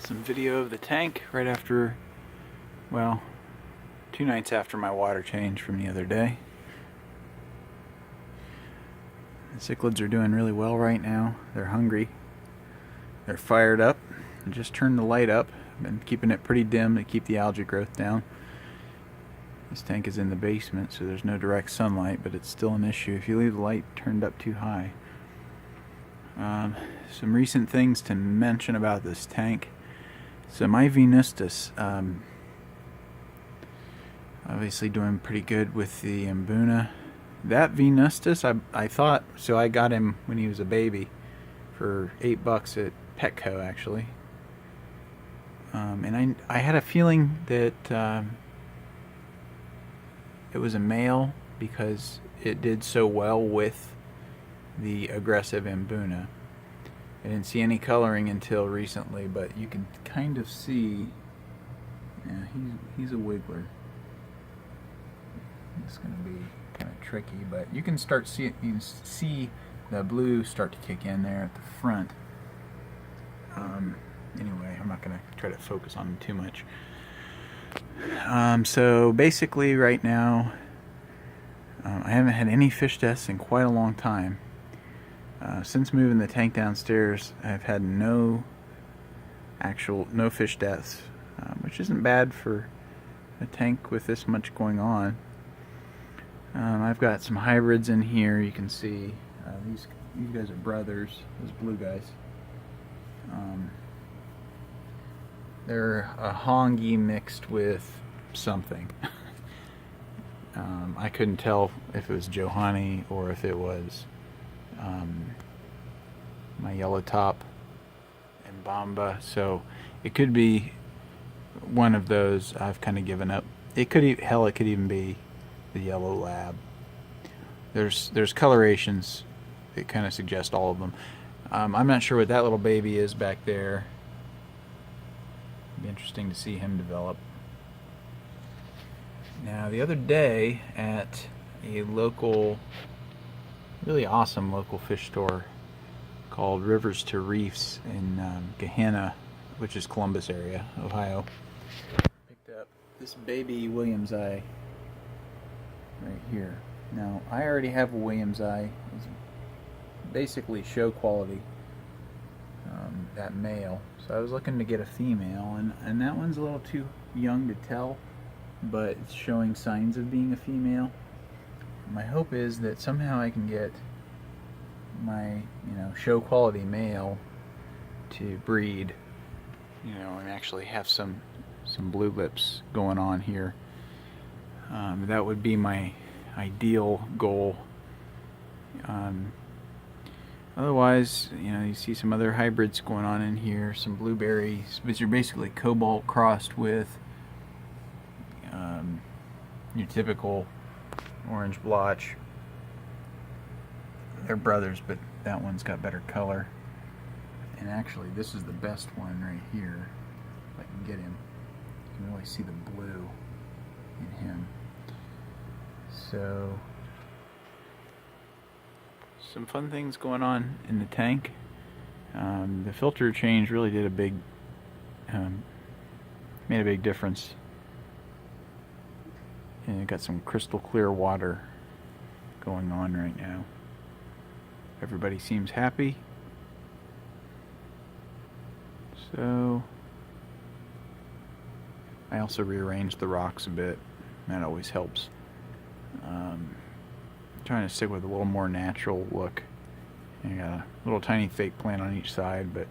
Some video of the tank right after, well, 2 nights after my water change from the other day. The cichlids are doing really well right now. They're hungry. They're fired up. I just turned the light up. I've been keeping it pretty dim to keep the algae growth down. This tank is in the basement, so there's no direct sunlight, but it's still an issue if you leave the light turned up too high. Some recent things to mention about this tank. So my Venustus, obviously doing pretty good with the Mbuna. That Venustus, I thought, so I got him when he was a baby for $8 at Petco actually. And I had a feeling that it was a male because it did so well with the aggressive Mbuna. I didn't see any coloring until recently, but you can kind of see, yeah, he's a wiggler. It's going to be kind of tricky, but you can see the blue start to kick in there at the front. Anyway, I'm not going to try to focus on him too much. So basically right now, I haven't had any fish deaths in quite a long time. Since moving the tank downstairs, I've had no fish deaths, which isn't bad for a tank with this much going on. I've got some hybrids in here. You can see these guys are brothers, those blue guys. They're a hongi mixed with something. I couldn't tell if it was Johanni or if it was my yellow top and Bamba, so it could be one of those. I've kind of given up. It could it could even be the yellow lab. There's colorations that kind of suggest all of them. I'm not sure what that little baby is back there. It'd be interesting to see him develop. Now the other day at a local, really awesome local fish store called Rivers to Reefs in Gehenna, which is Columbus area, Ohio, picked up this baby Williams eye right here. Now I already have a Williams eye. It's basically show quality, that male. So I was looking to get a female, and that one's a little too young to tell, but it's showing signs of being a female. My hope is that somehow I can get my, show quality male to breed, and actually have some blue lips going on here. That would be my ideal goal. Otherwise, you see some other hybrids going on in here, some blueberries, but you're basically cobalt crossed with your typical orange blotch. They're brothers, but that one's got better color. And actually, this is the best one right here. If I can get him, you can really see the blue in him. So, some fun things going on in the tank. The filter change really did made a big difference. And it got some crystal clear water going on right now. Everybody seems happy. So I also rearranged the rocks a bit. That always helps. Trying to stick with a little more natural look. I got a little tiny fake plant on each side, but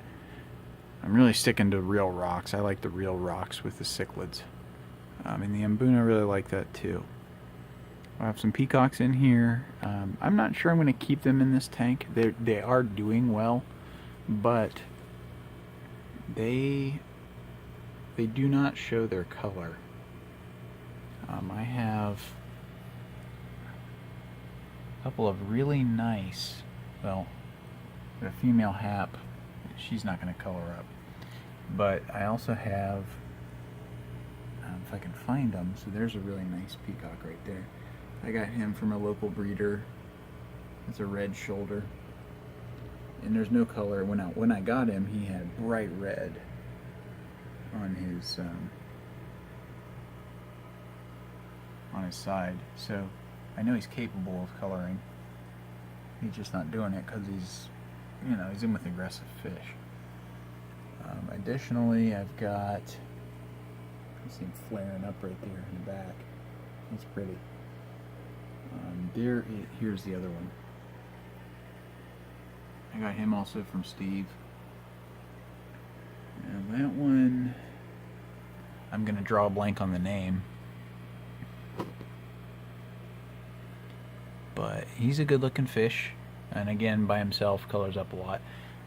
I'm really sticking to real rocks. I like the real rocks with the cichlids. And the Mbuna really like that too. I have some peacocks in here. I'm not sure I'm going to keep them in this tank. They are doing well, but they do not show their color. I have a couple of really nice, well, a female hap. She's not going to color up. But I also have, if I can find them, so there's a really nice peacock right there. I got him from a local breeder. It's a red shoulder. And there's no color. When I got him, he had bright red. on his side. So I know he's capable of coloring. He's just not doing it because he's in with aggressive fish. Additionally, I've got, you see him flaring up right there in the back. He's pretty. Here's the other one. I got him also from Steve. And that one, I'm going to draw a blank on the name. But he's a good looking fish. And again, by himself, colors up a lot.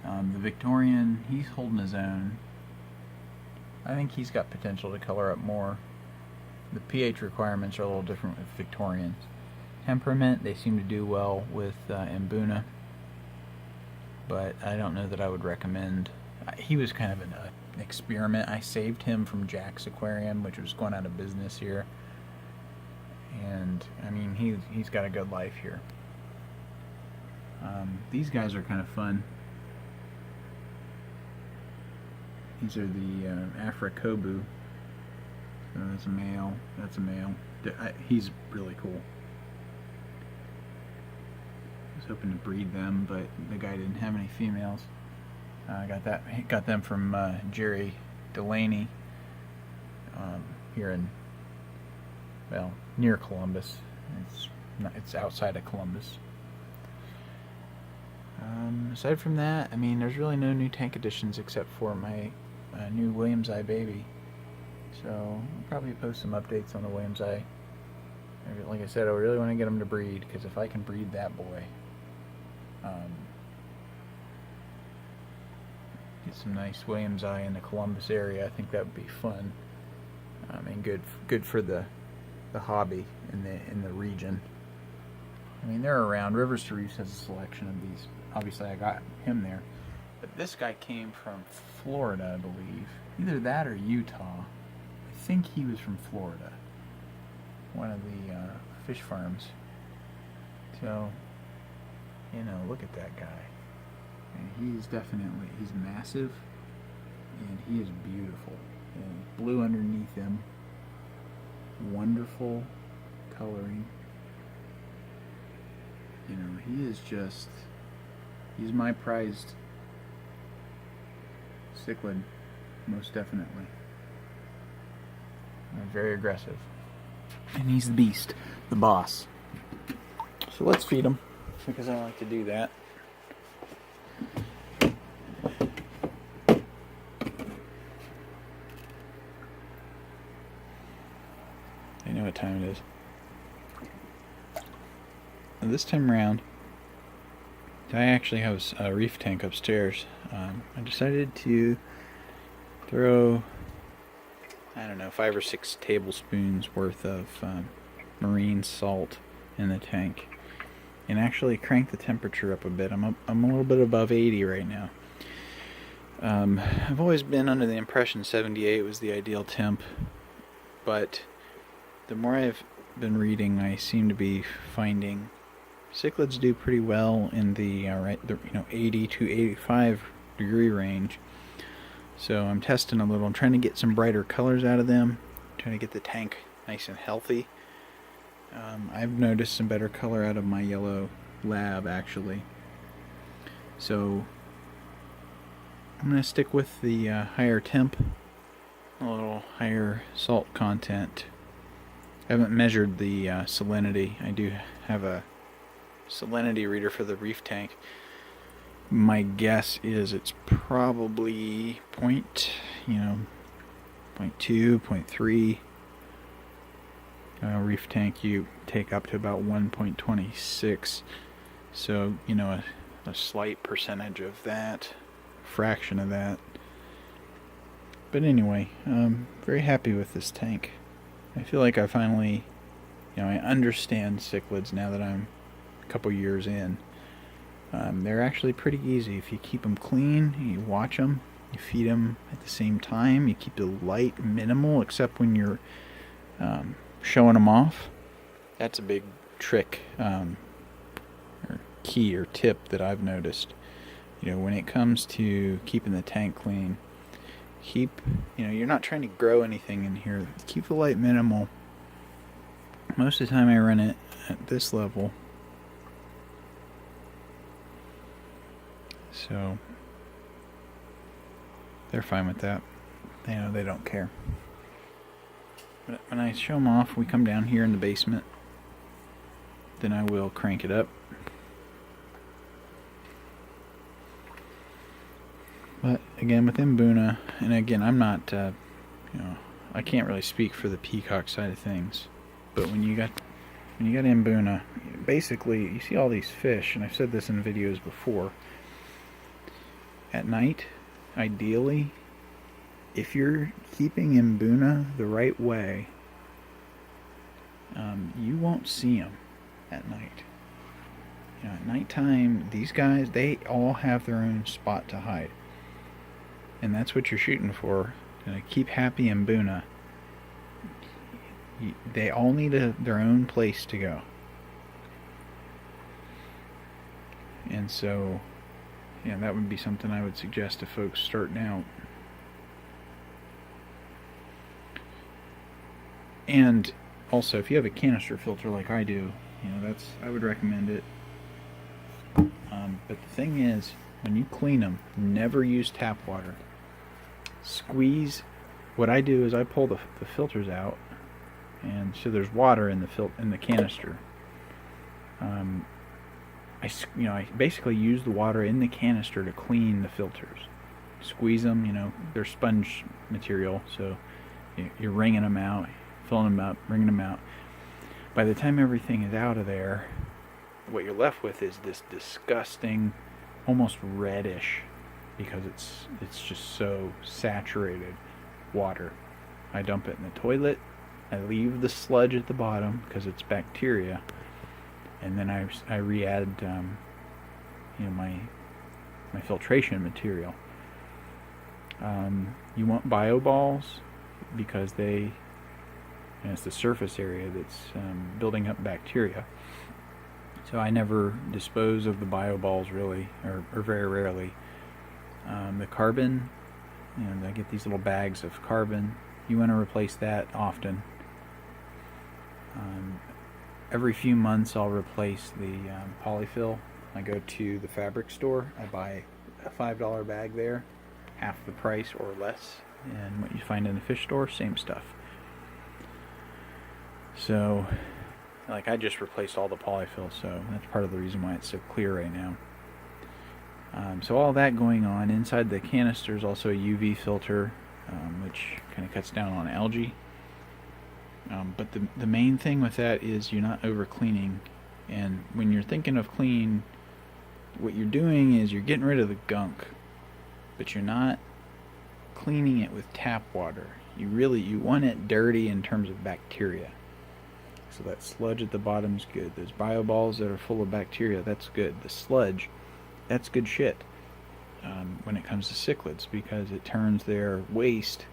The Victorian, he's holding his own. I think he's got potential to color up more. The pH requirements are a little different with Victorians. Temperament, they seem to do well with Mbuna, but I don't know that I would recommend. He was kind of an experiment. I saved him from Jack's Aquarium, which was going out of business here, and I mean he's got a good life here. These guys are kind of fun. These are the Afrakobu. So that's a male. That's a male. He's really cool. I was hoping to breed them, but the guy didn't have any females. I got them from Jerry Delaney here in, well, near Columbus. It's outside of Columbus. Aside from that, I mean, there's really no new tank additions except for my new Williams Eye baby. So I'll probably post some updates on the Williams Eye. Like I said, I really want to get them to breed, because if I can breed that boy, get some nice Williams Eye in the Columbus area, I think that would be fun. And good for the hobby in the region. I mean, they're around. Rivers to Reefs has a selection of these. Obviously, I got him there. But this guy came from Florida, I believe. Either that or Utah. I think he was from Florida. One of the fish farms. So, look at that guy. And he's massive. And he is beautiful. And blue underneath him. Wonderful coloring. He's my prized cichlid, most definitely. Very aggressive. And he's the beast, the boss. So let's feed him, because I like to do that. I know what time it is. This time around, I actually have a reef tank upstairs. I decided to throw, I don't know, 5 or 6 tablespoons worth of marine salt in the tank, and actually crank the temperature up a bit. I'm a little bit above 80 right now. I've always been under the impression 78 was the ideal temp, but the more I've been reading, I seem to be finding cichlids do pretty well in the 80 to 85 degree range. So I'm testing a little. I'm trying to get some brighter colors out of them, trying to get the tank nice and healthy. I've noticed some better color out of my yellow lab, actually. So I'm going to stick with the higher temp, a little higher salt content. I haven't measured the salinity. I do have a salinity reader for the reef tank. My guess is it's probably 0.2, 0.3. Reef tank, you take up to about 1.26. So, a slight percentage of that, fraction of that. But anyway, I'm very happy with this tank. I feel like I finally, I understand cichlids now that I'm a couple years in. They're actually pretty easy if you keep them clean, you watch them, you feed them at the same time, you keep the light minimal except when you're showing them off. That's a big trick or key or tip that I've noticed. When it comes to keeping the tank clean, keep, you're not trying to grow anything in here. Keep the light minimal. Most of the time I run it at this level. So they're fine with that. They don't care. But when I show them off, we come down here in the basement. Then I will crank it up. But again, with Mbuna, and again, I'm not, I can't really speak for the peacock side of things. But when you got Mbuna, basically, you see all these fish, and I've said this in videos before. At night, ideally, if you're keeping Mbuna the right way, you won't see them at night. At nighttime, these guys, they all have their own spot to hide. And that's what you're shooting for. Keep happy Mbuna. They all need their own place to go. And so, that would be something I would suggest to folks starting out. And also, if you have a canister filter like I do, I would recommend it. But the thing is, when you clean them, never use tap water. Squeeze. What I do is I pull the filters out, and so there's water in the canister. I basically use the water in the canister to clean the filters. Squeeze them. They're sponge material, so you're wringing them out, filling them up, wringing them out. By the time everything is out of there, what you're left with is this disgusting, almost reddish, because it's just so saturated water. I dump it in the toilet. I leave the sludge at the bottom because it's bacteria, and then I re-add my filtration material. You want bio balls because it's the surface area that's building up bacteria. So I never dispose of the bio balls really, or very rarely. The carbon, I get these little bags of carbon. You want to replace that often. Every few months I'll replace the polyfill. I go to the fabric store. I buy a $5 bag there, half the price or less. And what you find in the fish store, same stuff. So, I just replaced all the polyfill, so that's part of the reason why it's so clear right now. So all that going on. Inside the canister is also a UV filter, which kind of cuts down on algae. But the main thing with that is you're not over cleaning. And when you're thinking of clean, what you're doing is you're getting rid of the gunk, but you're not cleaning it with tap water. You want it dirty in terms of bacteria. So that sludge at the bottom is good. Those bio balls that are full of bacteria, that's good. The sludge, that's good shit when it comes to cichlids, because it turns their waste,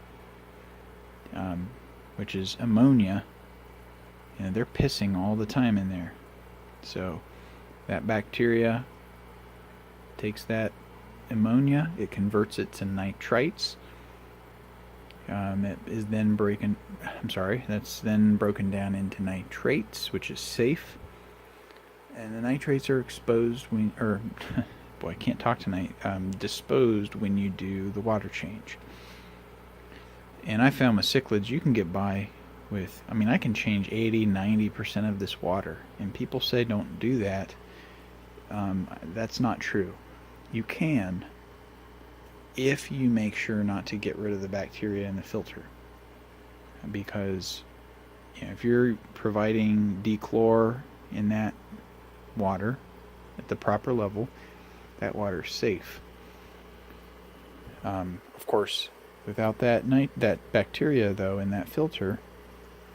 which is ammonia, they're pissing all the time in there. So that bacteria takes that ammonia, it converts it to nitrites. It is then that's then broken down into nitrates, which is safe. And the nitrates are exposed I can't talk tonight, disposed when you do the water change. And I found with cichlids, you can get by with, I can change 80-90% of this water. And people say don't do that. That's not true. You can, if you make sure not to get rid of the bacteria in the filter. Because if you're providing Dechlor in that water at the proper level, that water is safe. Of course, without that bacteria though in that filter,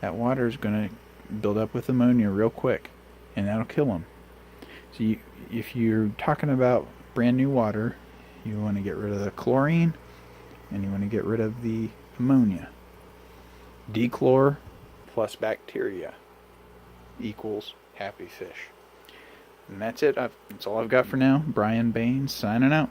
that water is going to build up with ammonia real quick, and that'll kill them. So if you're talking about brand new water, you want to get rid of the chlorine and you want to get rid of the ammonia. Dechlor plus bacteria equals happy fish. And that's it. That's all I've got for now. Brian Baines signing out.